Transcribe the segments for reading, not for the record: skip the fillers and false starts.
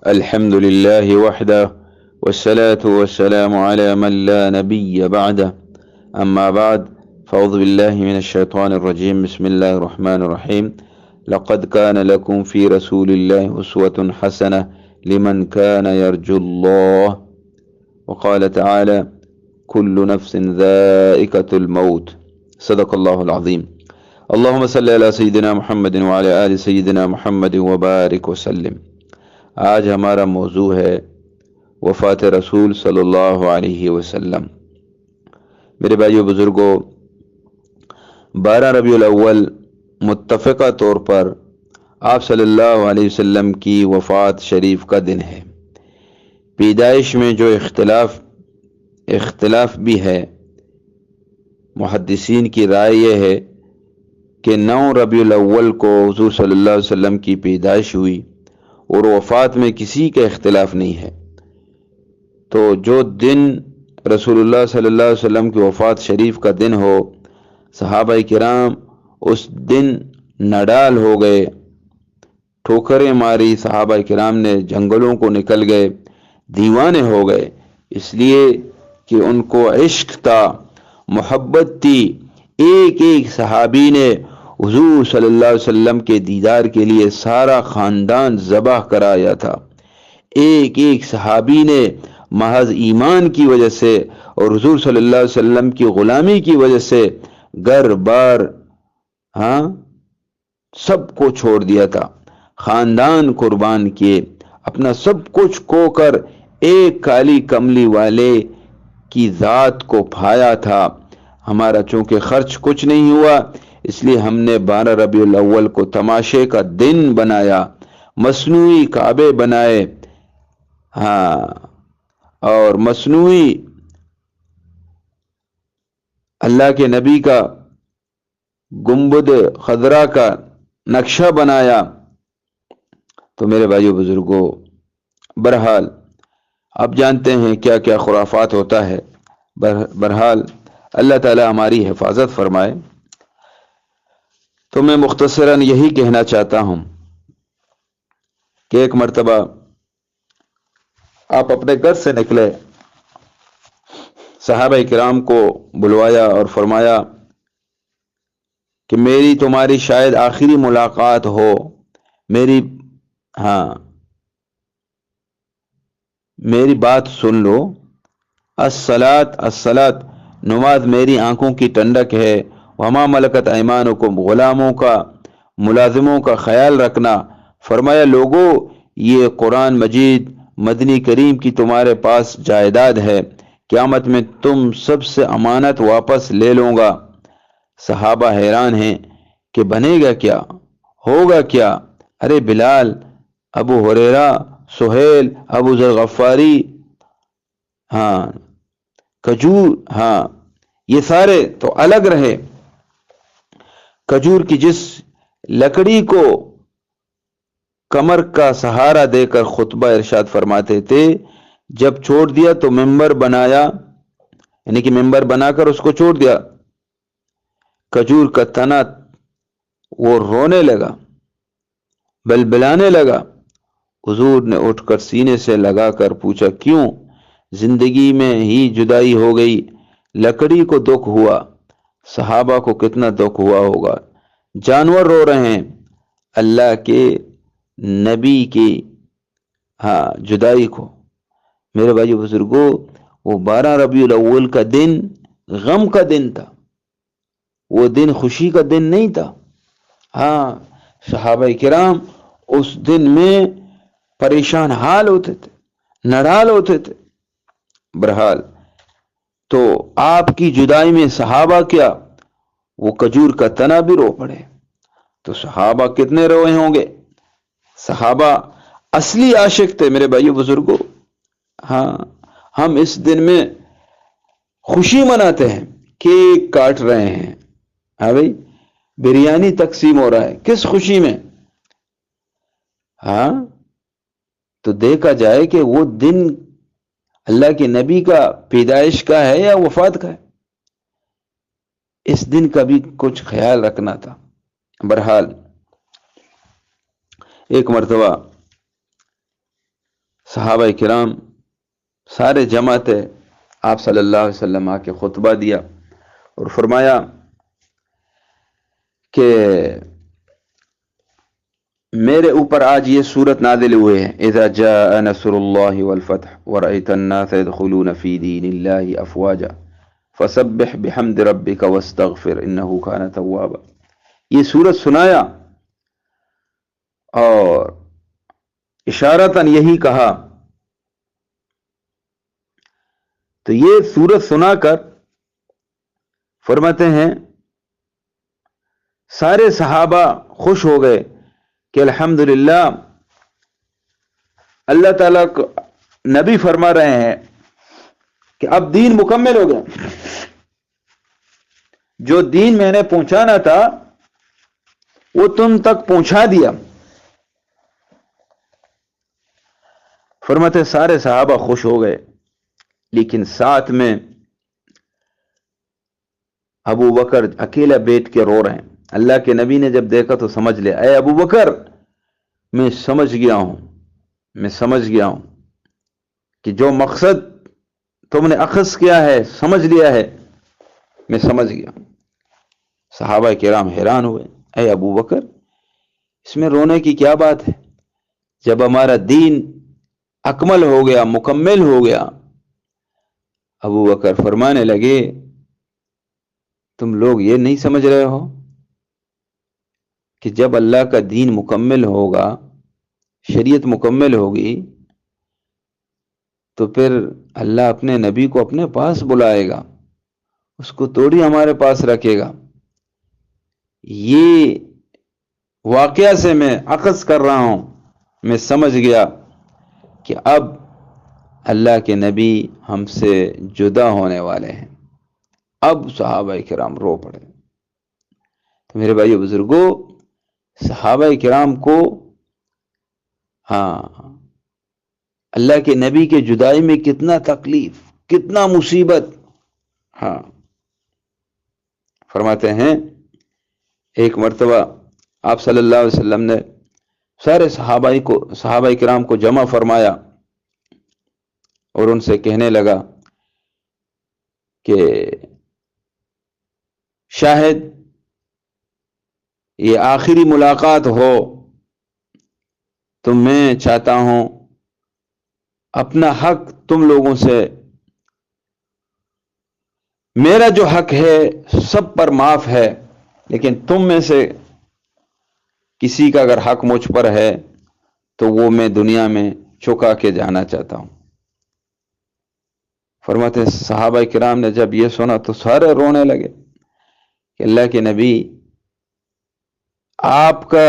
الحمد لله وحده والصلاة والسلام على من لا نبي بعده أما بعد فأعوذ بالله من الشيطان الرجيم بسم الله الرحمن الرحيم لقد كان لكم في رسول الله أسوة حسنة لمن كان يرجو الله وقال تعالى كل نفس ذائقة الموت صدق الله العظيم اللهم صل على سيدنا محمد وعلى آل سيدنا محمد وبارك وسلم۔ آج ہمارا موضوع ہے وفات رسول صلی اللہ علیہ وسلم۔ میرے بھائیو بزرگوں، 12 ربیع الاول متفقہ طور پر آپ صلی اللہ علیہ وسلم کی وفات شریف کا دن ہے۔ پیدائش میں جو اختلاف بھی ہے، محدثین کی رائے یہ ہے کہ 9 ربیع الاول کو حضور صلی اللہ علیہ وسلم کی پیدائش ہوئی اور وفات میں کسی کا اختلاف نہیں ہے۔ تو جو دن رسول اللہ صلی اللہ علیہ وسلم کی وفات شریف کا دن ہو، صحابہ کرام اس دن نڈال ہو گئے، ٹھوکریں ماری، صحابہ کرام نے جنگلوں کو نکل گئے، دیوانے ہو گئے، اس لیے کہ ان کو عشق تھا، محبت تھی۔ ایک ایک صحابی نے حضور صلی اللہ علیہ وسلم کے دیدار کے لیے سارا خاندان ذبح کرایا تھا۔ ایک ایک صحابی نے محض ایمان کی وجہ سے اور حضور صلی اللہ علیہ وسلم کی غلامی کی وجہ سے گھر بار سب کو چھوڑ دیا تھا، خاندان قربان کیے، اپنا سب کچھ کھو کر ایک کالی کملی والے کی ذات کو پایا تھا۔ ہمارا چونکہ خرچ کچھ نہیں ہوا، اس لیے ہم نے 12 ربیع الاول کو تماشے کا دن بنایا، مصنوعی کعبے بنائے، اور مصنوعی اللہ کے نبی کا گنبد خضرا کا نقشہ بنایا۔ تو میرے بھائیو بزرگوں، بہرحال آپ جانتے ہیں کیا کیا خرافات ہوتا ہے۔ بہرحال اللہ تعالی ہماری حفاظت فرمائے۔ تو میں مختصراً یہی کہنا چاہتا ہوں کہ ایک مرتبہ آپ اپنے گھر سے نکلے، صحابہ کرام کو بلوایا اور فرمایا کہ میری تمہاری شاید آخری ملاقات ہو، میری بات سن لو۔ الصلاۃ نماز میری آنکھوں کی ٹھنڈک ہے، وما ملکت ایمانکم غلاموں کا ملازموں کا خیال رکھنا۔ فرمایا لوگوں، یہ قرآن مجید مدنی کریم کی تمہارے پاس جائیداد ہے، قیامت میں تم سب سے امانت واپس لے لوں گا۔ صحابہ حیران ہیں کہ بنے گا کیا، ہوگا کیا؟ ارے بلال، ابو ہریرہ، سہیل، ابو ذر غفاری، کھجور، یہ سارے تو الگ رہے۔ کھجور کی جس لکڑی کو کمر کا سہارا دے کر خطبہ ارشاد فرماتے تھے، جب چھوڑ دیا تو ممبر بنایا، یعنی کہ ممبر بنا کر اس کو چھوڑ دیا، کھجور کا تنا وہ رونے لگا، بلبلانے لگا۔ حضور نے اٹھ کر سینے سے لگا کر پوچھا کیوں؟ زندگی میں ہی جدائی ہو گئی، لکڑی کو دکھ ہوا، صحابہ کو کتنا دکھ ہوا ہوگا، جانور رو رہے ہیں اللہ کے نبی کی جدائی کو۔ میرے بھائی بزرگوں، وہ 12 ربیع الاول کا دن غم کا دن تھا، وہ دن خوشی کا دن نہیں تھا۔ صحابہ کرام اس دن میں پریشان حال ہوتے تھے، نڈال ہوتے تھے۔ بہرحال تو آپ کی جدائی میں صحابہ کیا، وہ کھجور کا تنا بھی رو پڑے۔ تو صحابہ کتنے روئے ہوں گے؟ صحابہ اصلی عاشق تھے میرے بھائیو بزرگوں۔ ہم اس دن میں خوشی مناتے ہیں، کیک کاٹ رہے ہیں، بھائی بریانی تقسیم ہو رہا ہے، کس خوشی میں؟ تو دیکھا جائے کہ وہ دن اللہ کے نبی کا پیدائش کا ہے یا وفات کا ہے، اس دن کا بھی کچھ خیال رکھنا تھا۔ بہرحال ایک مرتبہ صحابہ کرام سارے جمع تھے. آپ صلی اللہ علیہ وسلم آ کے خطبہ دیا اور فرمایا کہ میرے اوپر آج یہ صورت نازل ہوئے ہیں. اذا جاء نصر اللہ والفتح ورأيت الناس يدخلون في دین اللہ افواجا فسبح بحمد ربک واستغفر انہ کان توابا. یہ صورت سنایا اور اشارتاً یہی کہا. تو یہ صورت سنا کر فرماتے ہیں سارے صحابہ خوش ہو گئے کہ الحمدللہ اللہ تعالیٰ کو نبی فرما رہے ہیں کہ اب دین مکمل ہو گیا. جو دین میں نے پہنچانا تھا وہ تم تک پہنچا دیا. فرماتے سارے صحابہ خوش ہو گئے، لیکن ساتھ میں ابو بکر اکیلا بیٹھ کے رو رہے ہیں. اللہ کے نبی نے جب دیکھا تو سمجھ لیا، اے ابو بکر میں سمجھ گیا ہوں کہ جو مقصد تم نے اخذ کیا ہے، سمجھ لیا ہے، میں سمجھ گیا. صحابہ کرام حیران ہوئے، اے ابو بکر اس میں رونے کی کیا بات ہے؟ جب ہمارا دین اکمل ہو گیا، مکمل ہو گیا. ابو بکر فرمانے لگے تم لوگ یہ نہیں سمجھ رہے ہو کہ جب اللہ کا دین مکمل ہوگا، شریعت مکمل ہوگی، تو پھر اللہ اپنے نبی کو اپنے پاس بلائے گا، اس کو توڑی ہمارے پاس رکھے گا. یہ واقعہ سے میں اخذ کر رہا ہوں، میں سمجھ گیا کہ اب اللہ کے نبی ہم سے جدا ہونے والے ہیں. اب صحابہ کرام رو پڑے. تو میرے بھائیو بزرگوں، صحابہ کرام کو اللہ کے نبی کے جدائی میں کتنا تکلیف، کتنا مصیبت. فرماتے ہیں ایک مرتبہ آپ صلی اللہ علیہ وسلم نے سارے صحابہ کرام کو جمع فرمایا اور ان سے کہنے لگا کہ شاید یہ آخری ملاقات ہو تو میں چاہتا ہوں اپنا حق تم لوگوں سے، میرا جو حق ہے سب پر معاف ہے، لیکن تم میں سے کسی کا اگر حق مجھ پر ہے تو وہ میں دنیا میں چکا کے جانا چاہتا ہوں. فرماتے صحابہ کرام نے جب یہ سنا تو سارے رونے لگے کہ اللہ کے نبی آپ کا،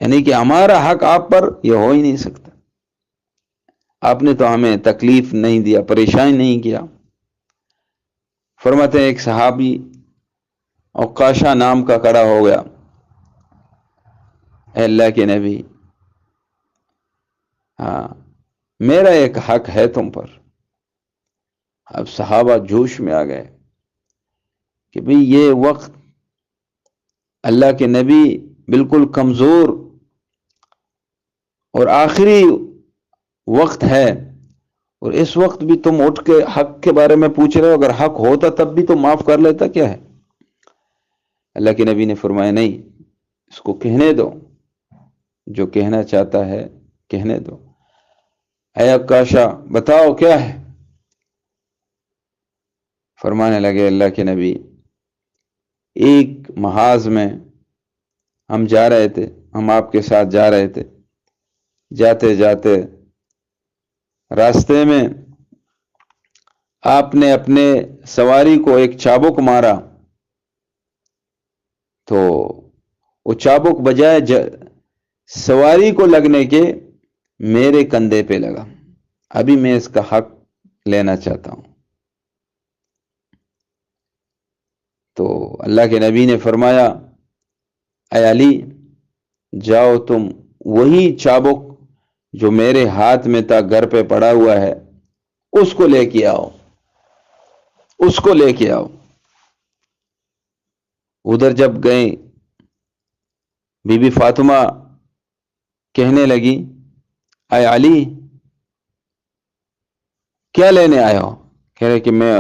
یعنی کہ ہمارا حق آپ پر یہ ہو ہی نہیں سکتا. آپ نے تو ہمیں تکلیف نہیں دیا، پریشان نہیں کیا. فرماتے ہیں ایک صحابی عکاشہ نام کا کھڑا ہو گیا، اے اللہ کے نبی میرا ایک حق ہے تم پر. اب صحابہ جوش میں آ گئے کہ بھئی یہ وقت اللہ کے نبی بالکل کمزور اور آخری وقت ہے، اور اس وقت بھی تم اٹھ کے حق کے بارے میں پوچھ رہے ہو. اگر حق ہوتا تب بھی تو معاف کر لیتا، کیا ہے؟ اللہ کے نبی نے فرمایا نہیں، اس کو کہنے دو، جو کہنا چاہتا ہے کہنے دو. اے عکاشہ بتاؤ کیا ہے؟ فرمانے لگے اللہ کے نبی ایک محاذ میں ہم جا رہے تھے، ہم آپ کے ساتھ جا رہے تھے، جاتے جاتے راستے میں آپ نے اپنے سواری کو ایک چابک مارا، تو وہ چابک بجائے سواری کو لگنے کے میرے کندھے پہ لگا. ابھی میں اس کا حق لینا چاہتا ہوں. تو اللہ کے نبی نے فرمایا اے علی جاؤ تم وہی چابک جو میرے ہاتھ میں تھا گھر پہ پڑا ہوا ہے اس کو لے کے آؤ، اس کو لے کے آؤ. ادھر جب گئے بی بی فاطمہ کہنے لگی اے علی کیا لینے آئے ہو؟ کہہ رہے کہ میں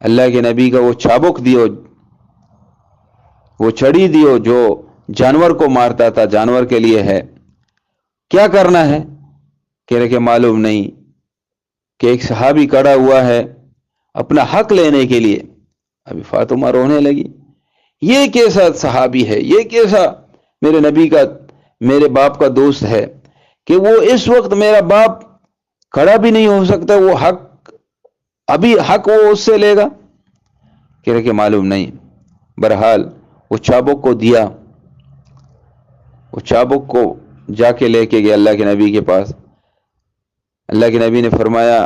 اللہ کے نبی کا وہ چابک دیو، وہ چھڑی دیو جو جانور کو مارتا تھا، جانور کے لیے ہے، کیا کرنا ہے؟ کہہ رہے کہ معلوم نہیں، کہ ایک صحابی کھڑا ہوا ہے اپنا حق لینے کے لیے۔ ابھی فاطمہ رونے لگی، یہ کیسا صحابی ہے، یہ کیسا میرے نبی کا، میرے باپ کا دوست ہے کہ وہ اس وقت میرا باپ کھڑا بھی نہیں ہو سکتا، وہ حق ابھی حق وہ اس سے لے گا؟ کہہ رہے کہ معلوم نہیں۔ بہرحال وہ چابک کو دیا، وہ چابک کو جا کے لے کے گیا اللہ کے نبی کے پاس۔ اللہ کے نبی نے فرمایا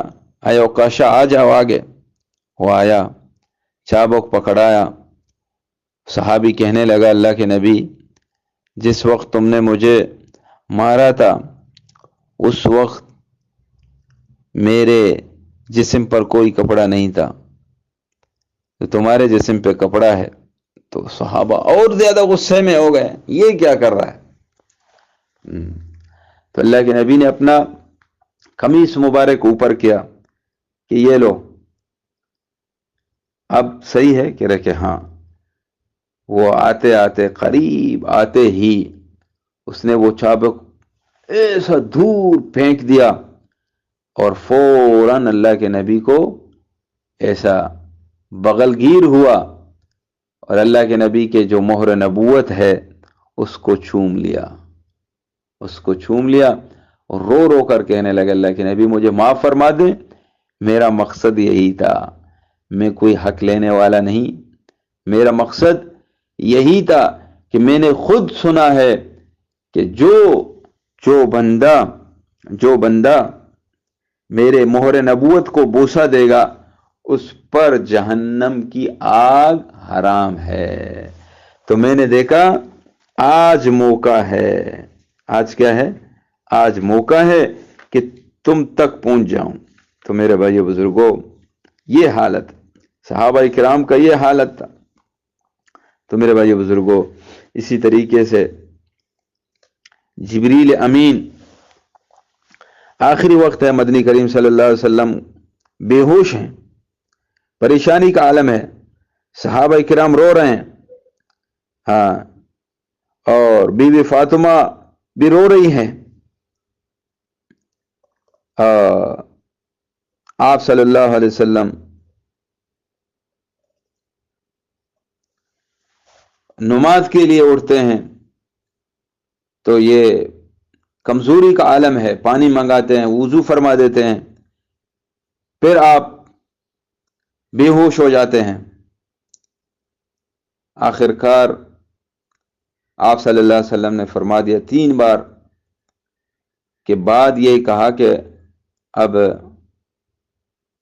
اے عکاشہ آ جاؤ آگے۔ وہ آیا، چابک پکڑایا۔ صحابی کہنے لگا اللہ کے نبی جس وقت تم نے مجھے مارا تھا اس وقت میرے جسم پر کوئی کپڑا نہیں تھا، تو تمہارے جسم پہ کپڑا ہے۔ تو صحابہ اور زیادہ غصے میں ہو گئے، یہ کیا کر رہا ہے؟ تو اللہ کے نبی نے اپنا قمیص مبارک اوپر کیا کہ یہ لو، اب صحیح ہے؟ کہہ رہے کہ ہاں۔ وہ آتے آتے، قریب آتے ہی اس نے وہ چابک ایسا دور پھینک دیا اور فوراً اللہ کے نبی کو ایسا بغل گیر ہوا اور اللہ کے نبی کے جو مہر نبوت ہے اس کو چوم لیا، اس کو چوم لیا اور رو رو کر کہنے لگا اللہ کے نبی مجھے معاف فرما دیں، میرا مقصد یہی تھا، میں کوئی حق لینے والا نہیں، میرا مقصد یہی تھا کہ میں نے خود سنا ہے کہ جو بندہ میرے مہر نبوت کو بوسہ دے گا اس پر جہنم کی آگ حرام ہے۔ تو میں نے دیکھا آج موقع ہے، آج کیا ہے؟ آج موقع ہے کہ تم تک پہنچ جاؤں۔ تو میرے بھائی بزرگوں، یہ حالت صحابہ کرام کا، یہ حالت تھا۔ تو میرے بھائی بزرگوں، اسی طریقے سے جبریل امین، آخری وقت ہے، مدنی کریم صلی اللہ علیہ وسلم بے ہوش ہیں، پریشانی کا عالم ہے، صحابہ کرام رو رہے ہیں، ہاں، اور بی بی فاطمہ بھی رو رہی ہیں۔ آپ صلی اللہ علیہ وسلم نماز کے لیے اٹھتے ہیں تو یہ کمزوری کا عالم ہے، پانی منگاتے ہیں، وضو فرما دیتے ہیں، پھر آپ بے ہوش ہو جاتے ہیں۔ آخر کار آپ صلی اللہ علیہ وسلم نے فرما دیا 3 بار کے بعد یہی کہا کہ اب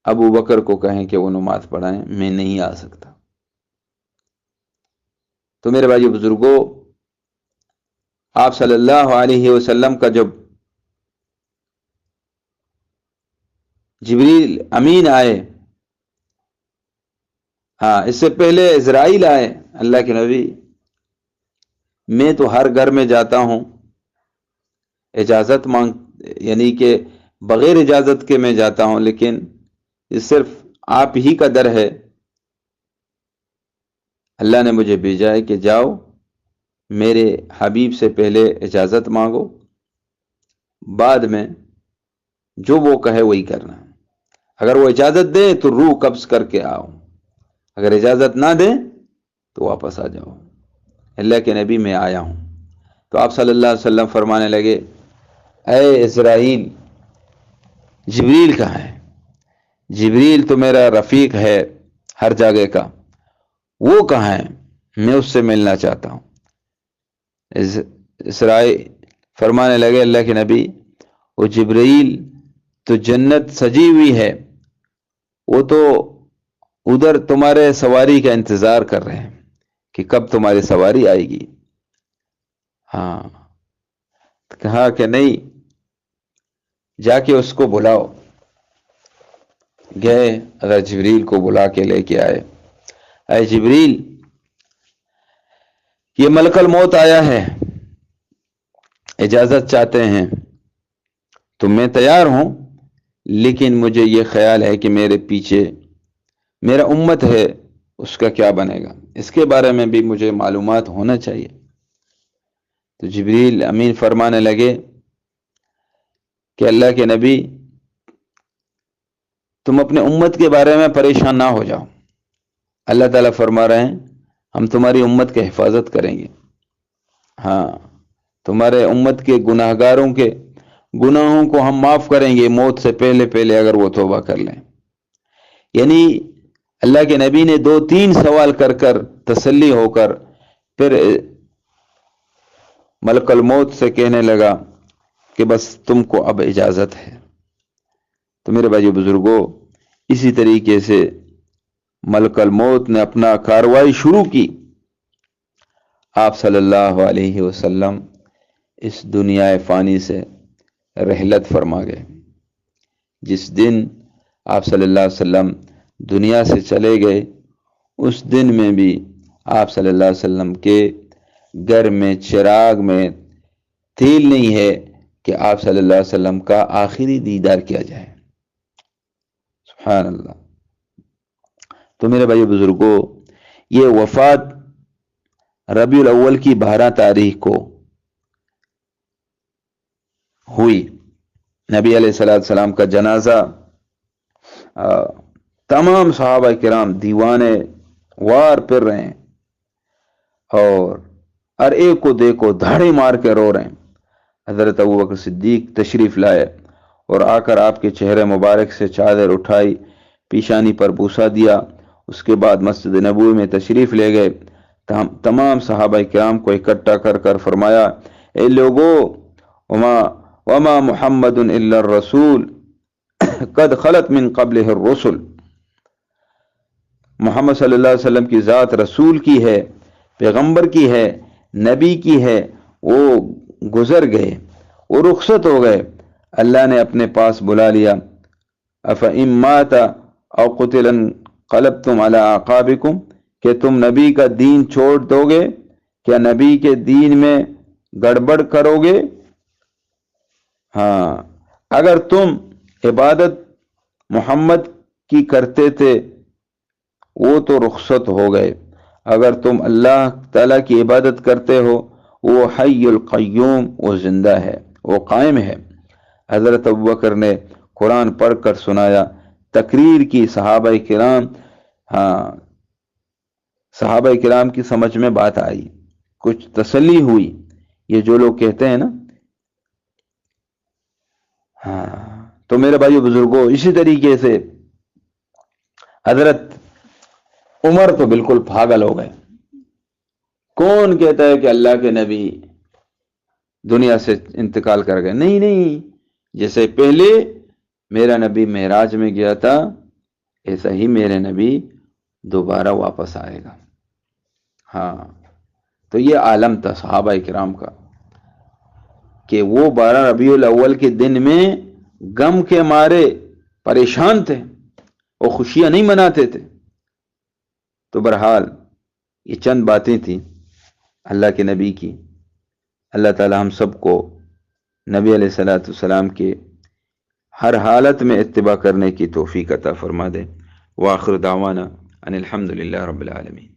ابو بکر کو کہیں کہ وہ نماز پڑھائیں، میں نہیں آ سکتا۔ تو میرے بھائی بزرگوں، آپ صلی اللہ علیہ وسلم کا جب جبریل امین آئے، ہاں، اس سے پہلے اسرائیل آئے، اللہ کے نبی میں تو ہر گھر میں جاتا ہوں اجازت یعنی کہ بغیر اجازت کے میں جاتا ہوں، لیکن یہ صرف آپ ہی کا در ہے، اللہ نے مجھے بھیجا ہے کہ جاؤ میرے حبیب سے پہلے اجازت مانگو، بعد میں جو وہ کہے وہی کرنا، اگر وہ اجازت دے تو روح قبض کر کے آؤ، اگر اجازت نہ دے تو واپس آ جاؤ۔ اللہ کے نبی میں آیا ہوں۔ تو آپ صلی اللہ علیہ وسلم فرمانے لگے اے اسرائیل، جبریل کہاں ہے؟ جبریل تو میرا رفیق ہے ہر جگہ کا، وہ کہاں ہے؟ میں اس سے ملنا چاہتا ہوں۔ اسرائیل فرمانے لگے اللہ کے نبی وہ جبریل تو جنت سجی ہوئی ہے، وہ تو ادھر تمہارے سواری کا انتظار کر رہے ہیں کہ کب تمہاری سواری آئے گی۔ ہاں، کہا کہ نہیں، جا کے اس کو بلاؤ۔ گئے، اگر جبریل کو بلا کے لے کے آئے، اے جبریل یہ ملک الموت آیا ہے، اجازت چاہتے ہیں تو میں تیار ہوں، لیکن مجھے یہ خیال ہے کہ میرے پیچھے میرا امت ہے، اس کا کیا بنے گا، اس کے بارے میں بھی مجھے معلومات ہونا چاہیے۔ تو جبریل امین فرمانے لگے کہ اللہ کے نبی، تم اپنے امت کے بارے میں پریشان نہ ہو جاؤ، اللہ تعالیٰ فرما رہے ہیں ہم تمہاری امت کی حفاظت کریں گے، ہاں تمہارے امت کے گناہگاروں کے گناہوں کو ہم معاف کریں گے موت سے پہلے پہلے اگر وہ توبہ کر لیں۔ یعنی اللہ کے نبی نے 2-3 سوال کر کر تسلی ہو کر پھر ملک الموت سے کہنے لگا کہ بس تم کو اب اجازت ہے۔ تو میرے بھائیو بزرگوں، اسی طریقے سے ملک الموت نے اپنا کارروائی شروع کی۔ آپ صلی اللہ علیہ وسلم اس دنیا فانی سے رحلت فرما گئے۔ جس دن آپ صلی اللہ علیہ وسلم دنیا سے چلے گئے، اس دن میں بھی آپ صلی اللہ علیہ وسلم کے گھر میں چراغ میں تیل نہیں ہے کہ آپ صلی اللہ علیہ وسلم کا آخری دیدار کیا جائے۔ سبحان اللہ۔ تو میرے بھائی بزرگوں، یہ وفات ربیع الاول کی 12 تاریخ کو ہوئی۔ نبی علیہ السلام کا جنازہ تمام صحابہ کرام دیوانے وار پھر رہے ہیں اور ہر ایک کو دیکھو دھاڑے مار کے رو رہے ہیں۔ حضرت ابوبکر صدیق تشریف لائے اور آ کر آپ کے چہرے مبارک سے چادر اٹھائی، پیشانی پر بوسہ دیا، اس کے بعد مسجد نبوی میں تشریف لے گئے، تمام صحابہ کرام کو اکٹھا کر کر فرمایا، اے لوگو، وما محمد الا الرسول قد خلت من قبلہ الرسل، محمد صلی اللہ علیہ وسلم کی ذات رسول کی ہے، پیغمبر کی ہے، نبی کی ہے، وہ گزر گئے، وہ رخصت ہو گئے، اللہ نے اپنے پاس بلا لیا۔ افإن مات او قتل انقلبتم علی اعقابکم، کہ تم نبی کا دین چھوڑ دو گے، کیا نبی کے دین میں گڑبڑ کرو گے؟ ہاں، اگر تم عبادت محمد کی کرتے تھے وہ تو رخصت ہو گئے، اگر تم اللہ تعالیٰ کی عبادت کرتے ہو وہ حی القیوم، وہ زندہ ہے، وہ قائم ہے۔ حضرت ابوبکر نے قرآن پڑھ کر سنایا، تقریر کی صحابہ کرام کی سمجھ میں بات آئی، کچھ تسلی ہوئی۔ یہ جو لوگ کہتے ہیں نا، ہاں، تو میرے بھائیو بزرگوں، اسی طریقے سے حضرت عمر تو بالکل پاگل ہو گئے۔ کون کہتا ہے کہ اللہ کے نبی دنیا سے انتقال کر گئے؟ نہیں، جیسے پہلے میرا نبی معراج میں گیا تھا، ایسا ہی میرے نبی دوبارہ واپس آئے گا۔ ہاں، تو یہ عالم تھا صحابہ کرام کا کہ وہ 12 ربیع الاول کے دن میں غم کے مارے پریشان تھے، وہ خوشیاں نہیں مناتے تھے۔ تو بہرحال یہ چند باتیں تھیں اللہ کے نبی کی۔ اللہ تعالی ہم سب کو نبی علیہ السلام کے ہر حالت میں اتباع کرنے کی توفیق عطا فرما دے۔ وآخر دعوانا ان الحمد للہ رب العالمین۔